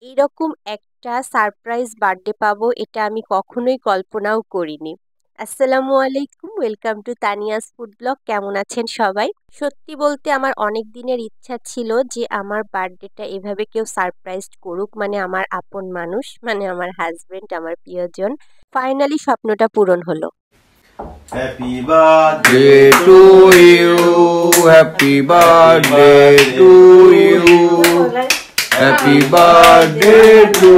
এইরকম একটা surprise birthday পাবো এটা আমি কখনোই কল্পনাও করিনি। আসসালামু আলাইকুম, welcome to Tania's food blog. কেমন আছেন সবাই? সত্যি বলতে আমার অনেক দিনের ইচ্ছা ছিল যে আমার বার্থডেটা এভাবে কেউ সারপ্রাইজ করুক, মানে আমার আপন মানুষ, মানে আমার হাজবেন্ড, আমার প্রিয়জন। ফাইনালি স্বপ্নটা পূরণ হলো। Happy birthday Day to to you. you, happy birthday to you, happy birthday to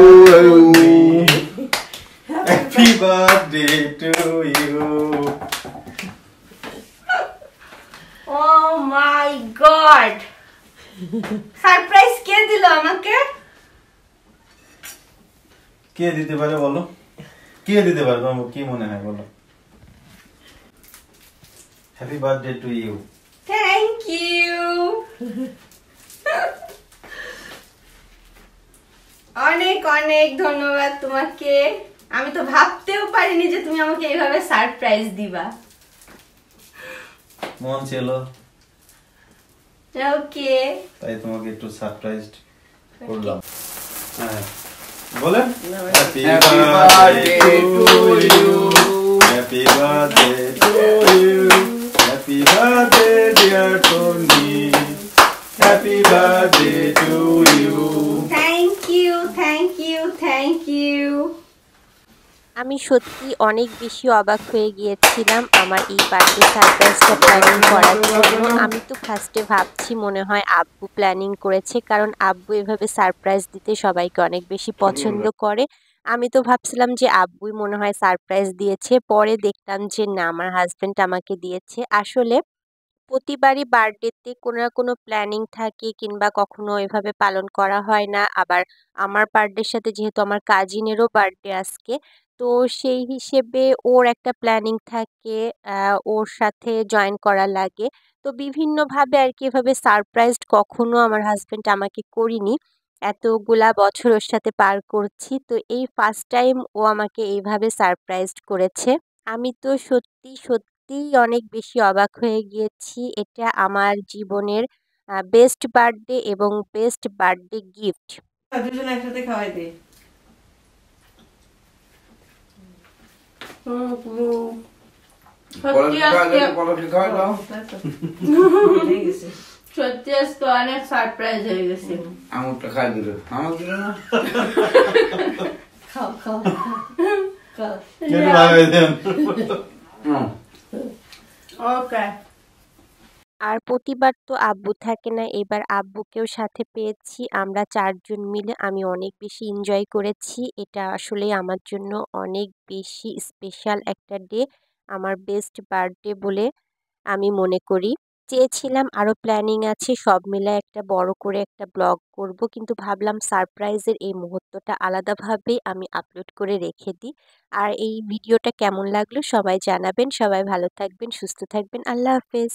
you. Happy birthday to you. Oh my god! Surprise কে দিল আমাকে? কে দিতে পারে বলো? কে দিতে পারে তোমার কি মনে হয় বলো? Happy birthday to you. Thank you. অনেক অনেক ধন্যবাদ তোমাকে। আমি তো ভাবতেও পারিনি যে তুমি আমাকে এইভাবে সারপ্রাইজ দিবা। মন ছিল ওকে, তাই তোমাকে একটু সারপ্রাইজ করলাম। হ্যাঁ বলেন Happy Happy birthday birthday to to you. you. Happy birthday to you. Happy birthday dear Tony. Happy birthday to you. Thank you, thank you, thank you. আমি সত্যি অনেক বেশি অবাক হয়ে গিয়েছিলাম আমার এই বার্থডে সারপ্রাইজটা প্ল্যানিং করার জন্য। আমি তো ফার্স্টে ভাবছি মনে হয় আব্বু প্ল্যানিং করেছে, কারণ আব্বু এভাবে সারপ্রাইজ দিতে সবাইকে অনেক বেশি পছন্দ করে। আমি তো ভাবছিলাম যে আব্বুই মনে হয় সারপ্রাইজ দিয়েছে, পরে দেখলাম যে না, আমার হাজবেন্ড আমাকে দিয়েছে। আসলে প্রতিবারই বার্থডেতে কোনো না কোনো প্ল্যানিং থাকে, কিংবা কখনো এভাবে পালন করা হয় না। আবার আমার বার্থডের সাথে যেহেতু আমার কাজিনেরও বার্থডে আজকে, তো সেই হিসেবে ওর একটা প্ল্যানিং থাকে, ওর সাথে জয়েন করা লাগে। তো বিভিন্নভাবে আর কি এভাবে সারপ্রাইজড কখনো আমার হাজবেন্ড আমাকে করিনি। এতগুলা বছর ওর সাথে পার করছি, তো এই ফার্স্ট টাইম ও আমাকে এইভাবে সারপ্রাইজড করেছে। আমি তো সত্যি সত্যিই অনেক বেশি অবাক হয়ে গিয়েছি। এটা আমার জীবনের বেস্ট বার্থডে এবং বেস্ট বার্থডে গিফট। দুজন একসাথে খাওয়াই দে। সত্যি আজকে অনেক সারপ্রাইজ হয়ে গেছে। আমারটা খাই দিল, আমার দিল না। খাও খাও খাও। একটু লাগাই দেন। ওকে। আর প্রতিবার তো আব্বু থাকে না, এবার আব্বুকেও সাথে পেয়েছি। আমরা চারজন মিলে আমি অনেক বেশি এনজয় করেছি। এটা আসলে আমার জন্য অনেক বেশি স্পেশাল একটা ডে, আমার বেস্ট বার্থডে বলে আমি মনে করি। চেয়েছিলাম আরো প্ল্যানিং আছে, সব মিলে একটা বড় করে একটা ব্লগ করব, কিন্তু ভাবলাম সারপ্রাইজের এই মুহূর্তটা আলাদাভাবে আমি আপলোড করে রেখে দিই। আর এই ভিডিওটা কেমন লাগলো সবাই জানাবেন। সবাই ভালো থাকবেন, সুস্থ থাকবেন। আল্লাহ হাফেজ।